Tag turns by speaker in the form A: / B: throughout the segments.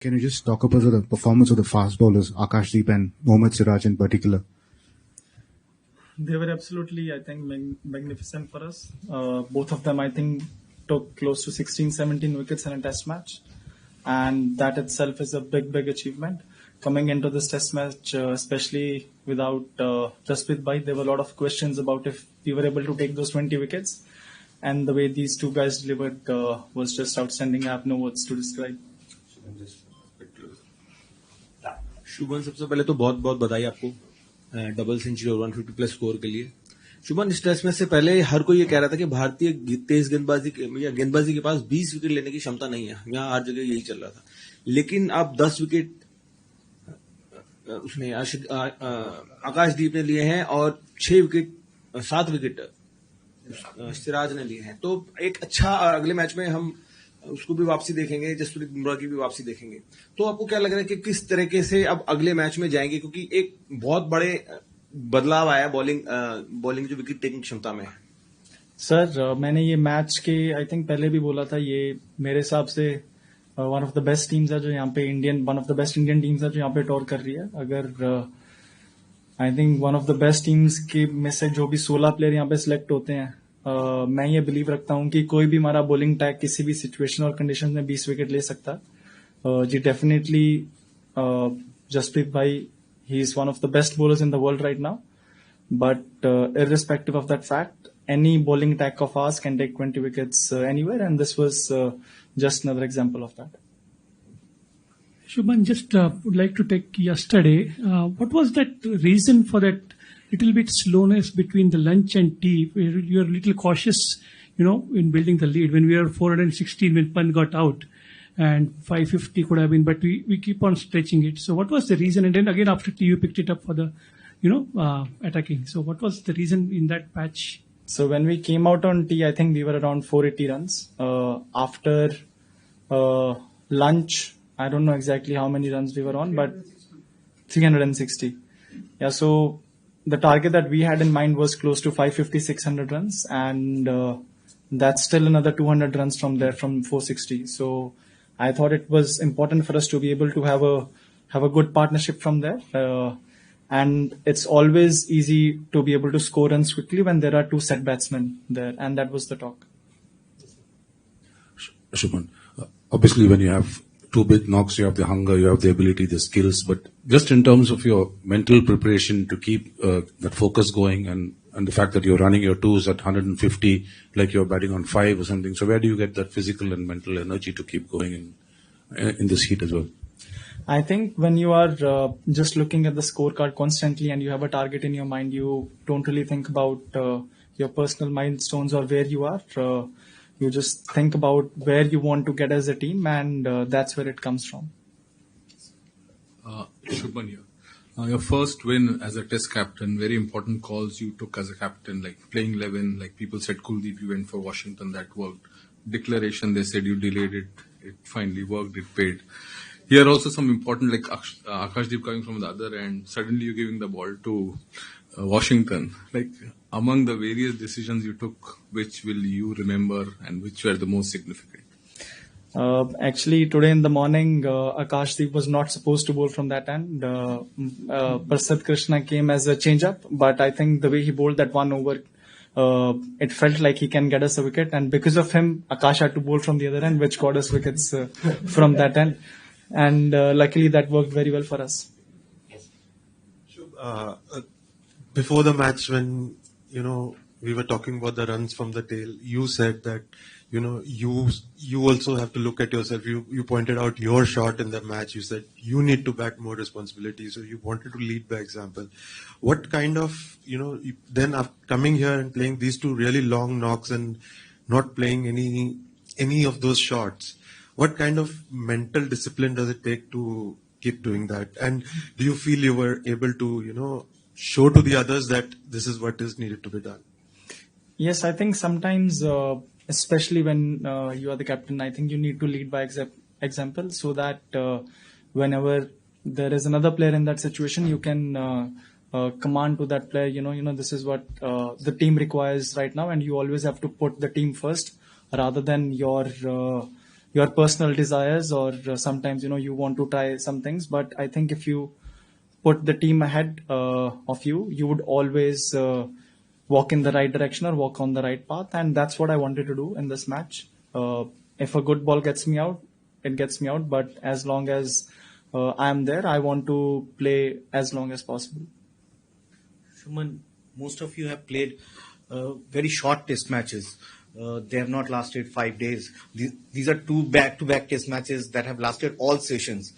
A: Can you just talk about the performance of the fast bowlers, Akashdeep and Mohammad Siraj in particular?
B: They were absolutely, I think, magnificent for us. Both of them, I think, took close to 16, 17 wickets in a test match. And that itself is a big, big achievement. Coming into this test match, especially without Jasprit Bhai, there were a lot of questions about if we were able to take those 20 wickets. And the way these two guys delivered was just outstanding. I have no words to describe.
C: Shubman, सबसे पहले तो बहुत बहुत बधाई आपको double century और 150 plus score के लिए। शुभमन, इस टेस्ट मैच से पहले हर कोई ये कह रहा था कि भारतीय तेज गेंदबाजी के पास 20 विकेट लेने की क्षमता नहीं है। यहाँ हर जगह यही चल रहा था, लेकिन आप 10 विकेट उसने आकाशदीप ने लिए हैं और 7 विकेट सिराज ने लिए हैं। तो एक अच्छा, अगले मैच में हम उसको भी वापसी देखेंगे, जसप्रीत बुमराह की भी वापसी देखेंगे। तो आपको क्या लग रहा है कि किस तरीके से अब अगले मैच में जाएंगे, क्योंकि एक बहुत बड़े बदलाव आया बॉलिंग जो विकेट टेकिंग क्षमता में है?
B: सर, मैंने ये मैच के आई थिंक पहले भी बोला था, ये मेरे हिसाब से one of the best teams है जो यहाँ पे one of the best Indian teams है जो यहाँ पे टॉर कर रही है। अगर I think one of the best teams के में से जो भी 16 प्लेयर यहाँ पे सिलेक्ट होते हैं, मैं ये बिलीव रखता हूँ कि कोई भी हमारा बॉलिंग टैग किसी भी सिचुएशन और कंडीशन में 20 विकेट ले सकता है। जी डेफिनेटली जसप्रीत भाई, he is one of the best bowlers in the world right now, but irrespective of that fact, any bowling attack of ours can take 20 wickets anywhere, and this was just another example of that.
D: Shubman, just would like to take yesterday. What was that reason for that little bit slowness between the lunch and tea? You were a little cautious, in building the lead when we were 416 when Pant got out, and 550 could have been, but we keep on stretching it. So what was the reason? And then again after tea you picked it up for the, attacking. So what was the reason in that patch?
B: So when we came out on tea, I think we were around 480 runs. After lunch, I don't know exactly how many runs we were on, but 360. Yeah, so the target that we had in mind was close to 550, 600 runs, and that's still another 200 runs from there, from 460. So I thought it was important for us to be able to have a good partnership from there. And it's always easy to be able to score runs quickly when there are two set batsmen there, and that was the talk.
A: Shubman, obviously when you have two big knocks, you have the hunger, you have the ability, the skills, but just in terms of your mental preparation to keep that focus going, and the fact that you're running your twos at 150 like you're batting on 5 or something, so where do you get that physical and mental energy to keep going in this heat as well?
B: I think when you are just looking at the scorecard constantly and you have a target in your mind, you don't really think about your personal milestones or where you are. You just think about where you want to get as a team, and that's where it comes from.
E: Shubman here. Your first win as a test captain, very important calls you took as a captain, like playing 11, like people said Kuldeep, you went for Washington, that worked. Declaration, they said you delayed it, it finally worked, it paid. Here also some important, like Akashdeep coming from the other end, suddenly you're giving the ball to Washington. Like among the various decisions you took, which will you remember and which were the most significant?
B: Actually, today in the morning, Akashdeep was not supposed to bowl from that end. Prasad Krishna came as a change-up, but I think the way he bowled that one over, it felt like he can get us a wicket, and because of him, Akash had to bowl from the other end, which got us wickets from that end. And luckily that worked very well for us.
F: Before the match, when we were talking about the runs from the tail, you said that you also have to look at yourself. You pointed out your shot in the match. You said you need to back more responsibility, so you wanted to lead by example. What kind of then after coming here and playing these two really long knocks and not playing any of those shots, what kind of mental discipline does it take to keep doing that? And do you feel you were able to, show to the others that this is what is needed to be done?
B: Yes, I think sometimes, especially when you are the captain, I think you need to lead by example, so that whenever there is another player in that situation, you can command to that player, this is what the team requires right now, and you always have to put the team first rather than your your personal desires, or sometimes you want to try some things. But I think if you put the team ahead of you, you would always walk in the right direction or walk on the right path, and that's what I wanted to do in this match. If a good ball gets me out, it gets me out. But as long as I am there, I want to play as long as possible.
G: Shubman, most of you have played very short test matches. They have not lasted 5 days. These are 2 back-to-back test matches that have lasted all sessions.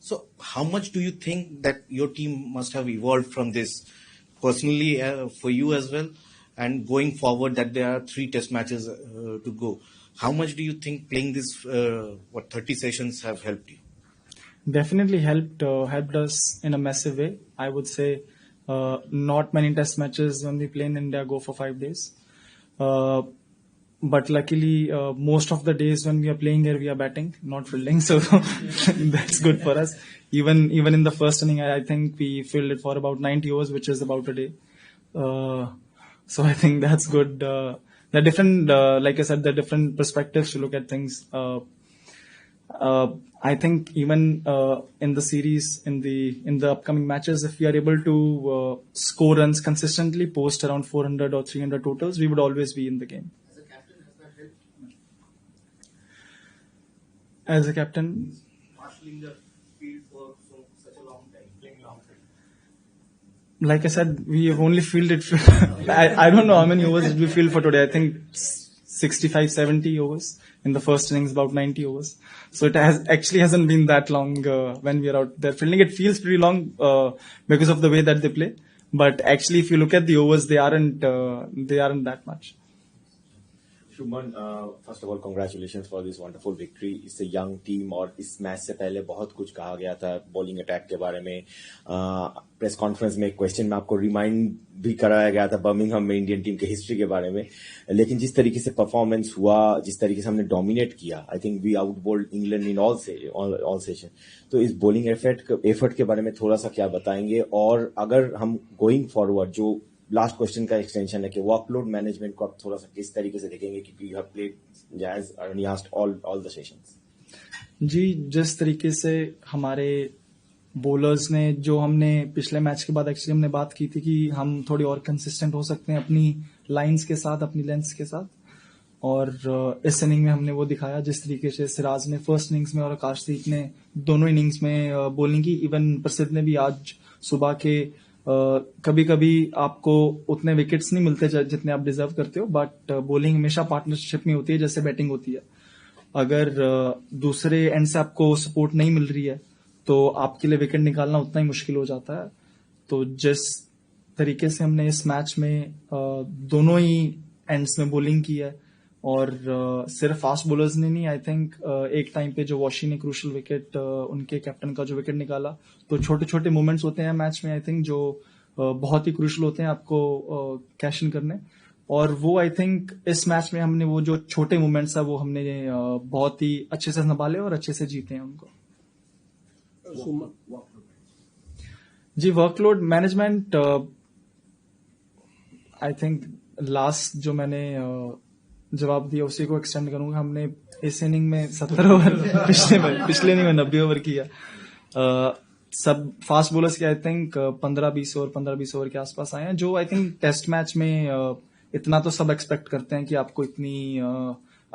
G: So how much do you think that your team must have evolved from this personally for you as well? And going forward, that there are 3 test matches to go. How much do you think playing this 30 sessions have helped you?
B: Definitely helped us in a massive way. I would say not many test matches when we play in India go for 5 days. But luckily, most of the days when we are playing here, we are batting, not fielding. So that's good for us. Even in the first inning, I think we fielded for about 90 overs, which is about a day. So I think that's good. There are different, like I said, there are different perspectives to look at things. I think even in the series, in the upcoming matches, if we are able to score runs consistently, post around 400 or 300 totals, we would always be in the game. As a captain,
G: Marshalling the field for such a long time, playing long time.
B: Like I said, we have only fielded. I don't know how many overs did we field for today. I think 65, 70 overs. In the first innings, about 90 overs. So it hasn't been that long when we are out there fielding. It feels pretty long because of the way that they play. But actually, if you look at the overs, they aren't that much.
H: Shubman, first of all congratulations for this wonderful victory. इससे young team और इस match से पहले बहुत कुछ कहा गया था बॉलिंग अटैक के बारे में. प्रेस कॉन्फ्रेंस में एक क्वेश्चन में आपको रिमाइंड भी कराया गया था बर्मिंघम में इंडियन टीम के हिस्ट्री के बारे में. लेकिन जिस तरीके से परफॉर्मेंस हुआ, जिस तरीके से हमने डोमिनेट किया, I think we outbowled England in all session. तो इस बॉलिंग एफर्ट के बारे में थोड़ा सा क्या बताएंगे? और अगर हम गोइंग फॉरवर्ड, जो लास्ट क्वेश्चन का एक्सटेंशन है कि वर्कलोड मैनेजमेंट को आप थोड़ा सा किस तरीके से देखेंगे, क्योंकि you have played jazz and you asked all the sessions.
B: जी, जिस तरीके से हमारे बॉलर्स ने, जो हमने पिछले मैच के बाद एक्चुअली हमने बात की थी कि हम थोड़ी और कंसिस्टेंट हो सकते हैं अपनी लाइंस के साथ, अपनी लेंथ्स के साथ, और इस इनिंग में हमने वो दिखाया. जिस तरीके से सिराज ने फर्स्ट इनिंग्स में और आकाशदीप ने दोनों इनिंग्स में बॉलिंग की. इवन प्रसिद्ध ने भी आज सुबह के कभी कभी आपको उतने विकेट्स नहीं मिलते जितने आप डिजर्व करते हो, बट बॉलिंग हमेशा पार्टनरशिप में होती है जैसे बैटिंग होती है. अगर दूसरे एंड से आपको सपोर्ट नहीं मिल रही है तो आपके लिए विकेट निकालना उतना ही मुश्किल हो जाता है. तो जिस तरीके से हमने इस मैच में दोनों ही एंड्स में बॉलिंग की है, और सिर्फ फास्ट बॉलर्स ने नहीं, आई थिंक एक टाइम पे जो वॉशी ने क्रूशल विकेट, उनके कैप्टन का जो विकेट निकाला, तो छोटे छोटे मोमेंट्स होते हैं मैच में आई थिंक जो बहुत ही क्रूशल होते हैं आपको कैश इन करने. और वो आई थिंक इस मैच में हमने वो जो छोटे मोमेंट्स है वो हमने बहुत ही अच्छे से संभाले और अच्छे से जीते हैं उनको. जी, workload management I think last जो मैंने जवाब दिया उसी को एक्सटेंड करूंगा. हमने इस इनिंग में 70 ओवर पिछले इनिंग में 90 ओवर किया. सब फास्ट बॉलर्स के आई थिंक 15-20 ओवर के आसपास आए हैं, जो आई थिंक टेस्ट मैच में इतना तो सब एक्सपेक्ट करते हैं कि आपको इतनी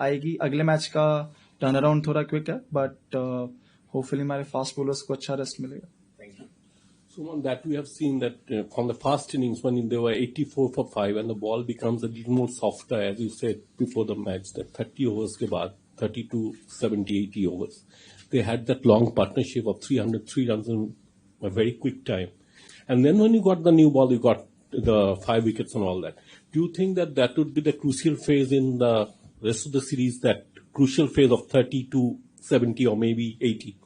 B: आएगी. अगले मैच का टर्न अराउंड थोड़ा क्विक है, बट होपफुली हमारे फास्ट बॉलर्स को अच्छा रेस्ट मिलेगा.
I: So on that we have seen that from the first innings when they were 84 for 5 and the ball becomes a little more softer, as you said before the match, that 30 overs ke baad, 30 to 70, 80 overs, they had that long partnership of 303 runs in a very quick time. And then when you got the new ball, you got the 5 wickets and all that. Do you think that that would be the crucial phase in the rest of the series, that crucial phase of 30 to 70 or maybe 80?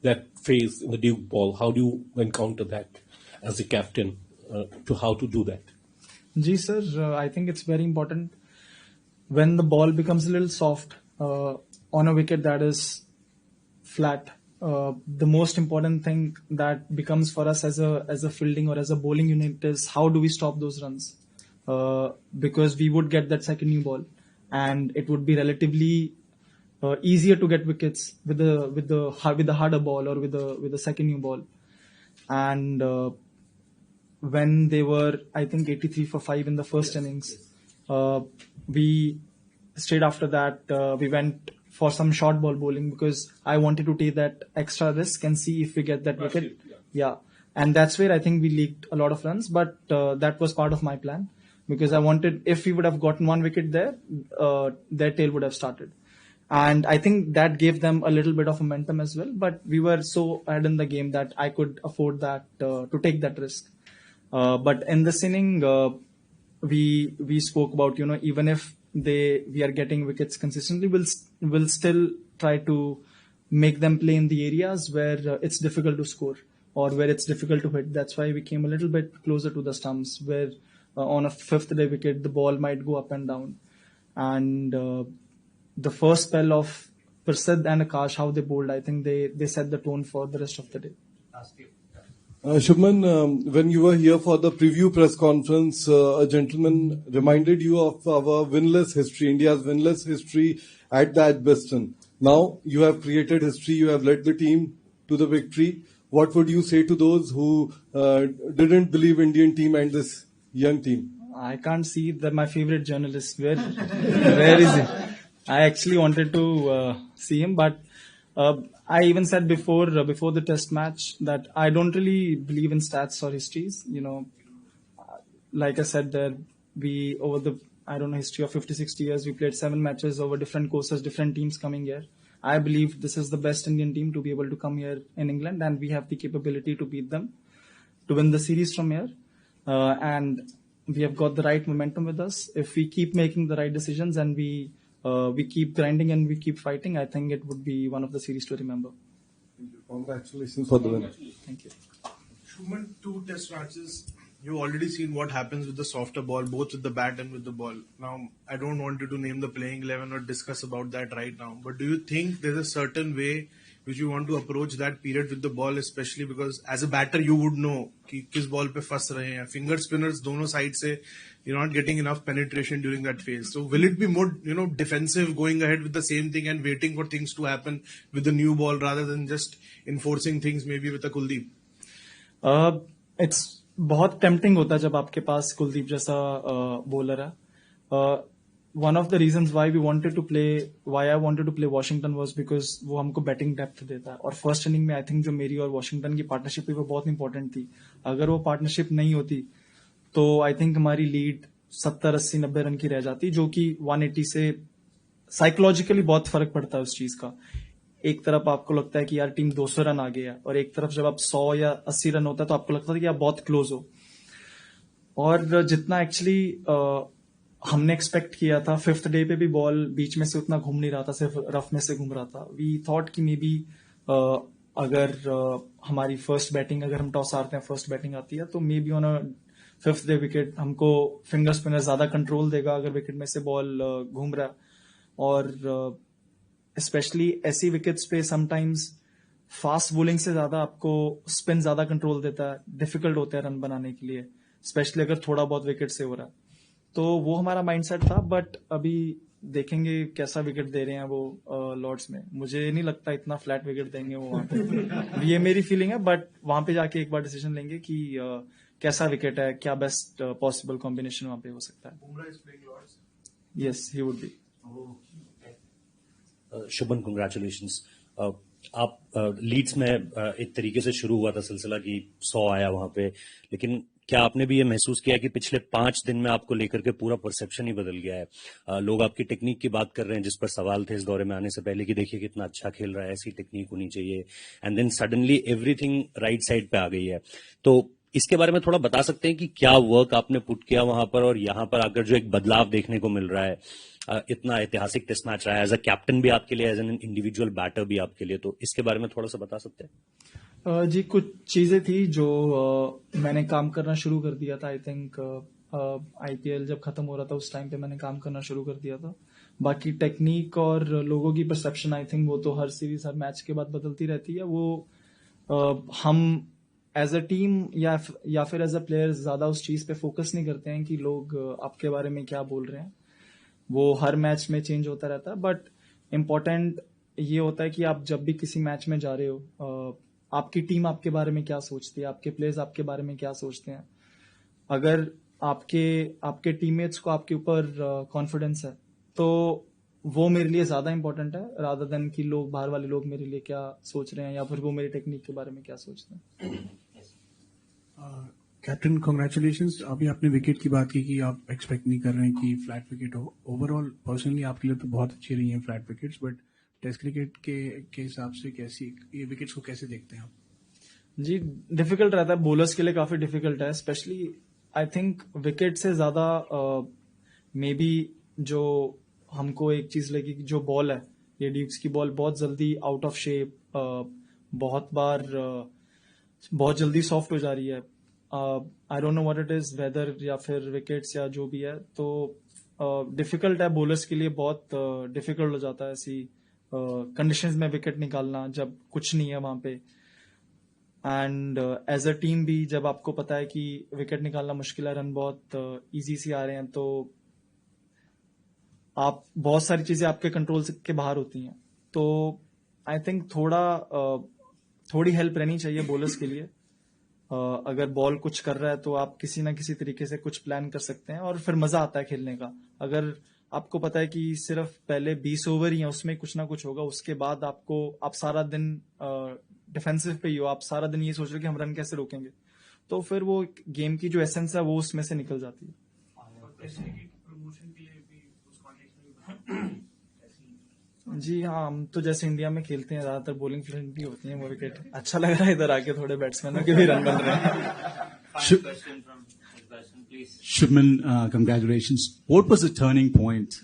I: That phase in the Duke ball, how do you encounter that as a captain to how to do that?
B: Ji sir, I think it's very important when the ball becomes a little soft on a wicket that is flat. The most important thing that becomes for us as a fielding or as a bowling unit is how do we stop those runs, because we would get that second new ball and it would be relatively easier to get wickets with the harder ball or with the second new ball. And when they were, I think, 83 for 5 in the first innings, we straight after that we went for some short ball bowling because I wanted to take that extra risk and see if we get that wicket. Yeah. And that's where I think we leaked a lot of runs, but that was part of my plan because I wanted, if we would have gotten one wicket there, their tail would have started. And I think that gave them a little bit of momentum as well, but we were so ahead in the game that I could afford that, to take that risk. But in this inning, we spoke about, even if we are getting wickets consistently, we'll still try to make them play in the areas where it's difficult to score or where it's difficult to hit. That's why we came a little bit closer to the stumps where on a fifth day wicket, the ball might go up and down. And the first spell of Prasidh and Akash, how they bowled, I think they set the tone for the rest of the day.
J: Shubman, when you were here for the preview press conference, a gentleman reminded you of our winless history, India's winless history at the Edgbaston. Now you have created history, you have led the team to the victory. What would you say to those who didn't believe Indian team and this young team?
B: I can't see that my favorite journalist. Where is he? I actually wanted to see him, but I even said before the test match that I don't really believe in stats or histories. Like I said, we over the history of 50-60 years, we played 7 matches over different courses, different teams coming here. I believe this is the best Indian team to be able to come here in England, and we have the capability to beat them, to win the series from here, and we have got the right momentum with us. If we keep making the right decisions and we keep grinding and we keep fighting, I think it would be one of the series to remember.
J: Thank you. Congratulations for the win.
B: Thank you.
K: Shubman, 2 test matches. You've already seen what happens with the softer ball, both with the bat and with the ball. Now, I don't want you to name the playing 11 or discuss about that right now. But do you think there's a certain way which you want to approach that period with the ball, especially because as a batter you would know कि किस ball पे फंस रहे हैं. Finger spinners दोनों side से you're not getting enough penetration during that phase. So will it be more defensive going ahead with the same thing and waiting for things to happen with the new ball rather than just enforcing things maybe with a Kuldeep?
B: It's बहुत tempting होता है जब आपके पास कुलदीप जैसा bowler है. One of the reasons why I wanted to play Washington was because वो हमको batting depth देता है. और फर्स्ट इनिंग में आई थिंक जो मेरी और वॉशिंगटन की पार्टनरशिप है वो बहुत इंपॉर्टेंट थी. अगर वो पार्टनरशिप नहीं होती तो आई थिंक हमारी लीड 70-80-90 रन की रह जाती, जो कि 180 से साइकोलॉजिकली बहुत फर्क पड़ता है उस चीज का. एक तरफ आपको लगता है कि यार टीम 200 रन आ गया, और एक तरफ जब आप 100 या 80 रन होता है तो आपको लगता है कि आप बहुत क्लोज हो. और जितना एक्चुअली हमने एक्सपेक्ट किया था, 5th डे पे भी बॉल बीच में से उतना घूम नहीं रहा था, सिर्फ रफ में से घूम रहा था. वी थॉट कि मे बी अगर हमारी फर्स्ट बैटिंग, अगर हम टॉस हारते हैं, फर्स्ट बैटिंग आती है तो may be on a 5th day wicket हमको फिंगर स्पिनर ज्यादा कंट्रोल देगा अगर विकेट में से बॉल घूम रहा. और स्पेशली ऐसी विकेट्स पे समटाइम्स फास्ट बॉलिंग से ज्यादा आपको स्पिन ज्यादा कंट्रोल देता है, डिफिकल्ट होता है रन बनाने के लिए, स्पेशली अगर थोड़ा बहुत विकेट से हो रहा है. तो वो हमारा माइंडसेट था. बट अभी देखेंगे कैसा विकेट दे रहे हैं वो लॉर्ड्स में. मुझे नहीं लगता इतना फ्लैट विकेट देंगे वो वहां पे. ये मेरी फीलिंग है, बट वहां पे जाके एक बार डिसीजन लेंगे कि कैसा विकेट है, क्या बेस्ट पॉसिबल कॉम्बिनेशन वहां पे हो सकता है. Yes, he would be.
L: Shubman, congratulations. आप लीड्स में एक तरीके से शुरू हुआ था सिलसिला कि 100 आया वहां पे, लेकिन क्या आपने भी ये महसूस किया कि पिछले 5 दिन में आपको लेकर के पूरा परसेप्शन ही बदल गया है? लोग आपकी टेक्निक की बात कर रहे हैं, जिस पर सवाल थे इस दौरे में आने से पहले कि देखिए कितना अच्छा खेल रहा है, ऐसी टेक्निक होनी चाहिए, and then suddenly everything right side पे आ गई है. तो इसके बारे में थोड़ा बता सकते हैं कि क्या वर्क आपने पुट किया वहां पर, और यहाँ पर आकर जो एक बदलाव देखने को मिल रहा है, इतना ऐतिहासिक टेस्ट मैच रहा है, एज अ कैप्टन भी आपके लिए, एज एन इंडिविजुअल बैटर भी आपके लिए, तो इसके बारे में थोड़ा सा बता सकते हैं?
B: जी, कुछ चीजें थी जो मैंने काम करना शुरू कर दिया था. आई थिंक आईपीएल जब खत्म हो रहा था उस टाइम पे मैंने काम करना शुरू कर दिया था. बाकी टेक्निक और लोगों की परसेप्शन आई थिंक वो तो हर सीरीज, हर मैच के बाद बदलती रहती है. वो हम एज अ टीम या फिर एज अ प्लेयर ज्यादा उस चीज पे फोकस नहीं करते हैं कि लोग आपके बारे में क्या बोल रहे हैं. वो हर मैच में चेंज होता रहता है. बट इम्पोर्टेंट ये होता है कि आप जब भी किसी मैच में जा रहे हो, आपकी टीम आपके बारे में क्या सोचती है, आपके प्लेयर्स आपके बारे में क्या सोचते हैं. अगर आपके टीममेट्स को आपके ऊपर कॉन्फिडेंस है तो वो मेरे लिए ज्यादा इंपॉर्टेंट है रादर देन कि लोग बाहर वाले लोग मेरे लिए क्या सोच रहे हैं या फिर वो मेरी टेक्निक के बारे में क्या सोचते हैं.
M: Captain congratulations. अभी आपने विकेट की बात की कि आप एक्सपेक्ट नहीं कर रहे हैं कि फ्लैट विकेट हो. ओवरऑल पर्सनली आपके लिए तो बहुत अच्छी रही हैं flat wickets, but test cricket के हिसाब से कैसी ये विकेट्स को कैसे देखते हैं आप?
B: जी, डिफिकल्ट रहता है, बोलर्स के लिए काफी डिफिकल्ट है. स्पेशली आई थिंक विकेट से ज्यादा मे बी जो हमको एक चीज लगी कि जो बॉल है, ये ड्यूक्स की बॉल बहुत जल्दी आउट ऑफ शेप, बहुत बार बहुत जल्दी सॉफ्ट हो जा रही है. I don't know what it is, weather या फिर विकेट्स या जो भी है. तो डिफिकल्ट है बोलर्स के लिए, बहुत डिफिकल्ट हो जाता है ऐसी कंडीशंस में विकेट निकालना जब कुछ नहीं है वहां पे. एंड एज अ टीम भी जब आपको पता है कि विकेट निकालना मुश्किल है, रन बहुत इजी सी आ रहे हैं, तो आप बहुत सारी चीजें आपके कंट्रोल के बाहर होती हैं. तो आई थिंक थोड़ी हेल्प रहनी चाहिए बोलर्स के लिए. अगर बॉल कुछ कर रहा है तो आप किसी ना किसी तरीके से कुछ प्लान कर सकते हैं और फिर मजा आता है खेलने का. अगर आपको पता है कि सिर्फ पहले 20 ओवर ही है, उसमें कुछ ना कुछ होगा, उसके बाद आप सारा दिन डिफेंसिव पे ही हो, आप सारा दिन ये सोच रहे हो कि हम रन कैसे रोकेंगे, तो फिर वो गेम की जो एसेंस है वो उसमें से निकल जाती है. जी हाँ, हम तो जैसे इंडिया में खेलते हैं ज्यादातर बॉलिंग फ्रेंडली होती है वो विकेट. अच्छा लग रहा है इधर आके थोड़े बैट्समैनों के भी रन बन रहे हैं.
N: Shubman, congratulations. What was the turning point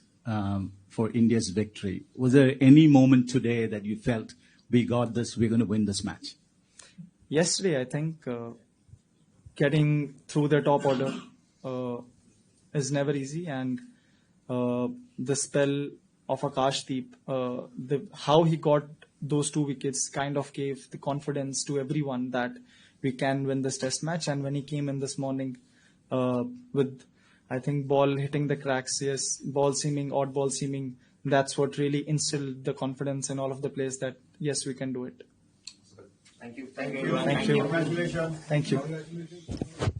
N: for India's victory? Was there any moment today that you felt we got this, we're going to win this match?
B: Yesterday, I think getting through the top order is never easy, and the spell of Akashdeep, how he got those 2 wickets kind of gave the confidence to everyone that we can win this test match. And when he came in this morning with, I think, ball hitting the cracks, yes, odd ball seaming, that's what really instilled the confidence in all of the players that yes, we can do it.
H: Thank you.
B: Thank you. Congratulations. Thank you.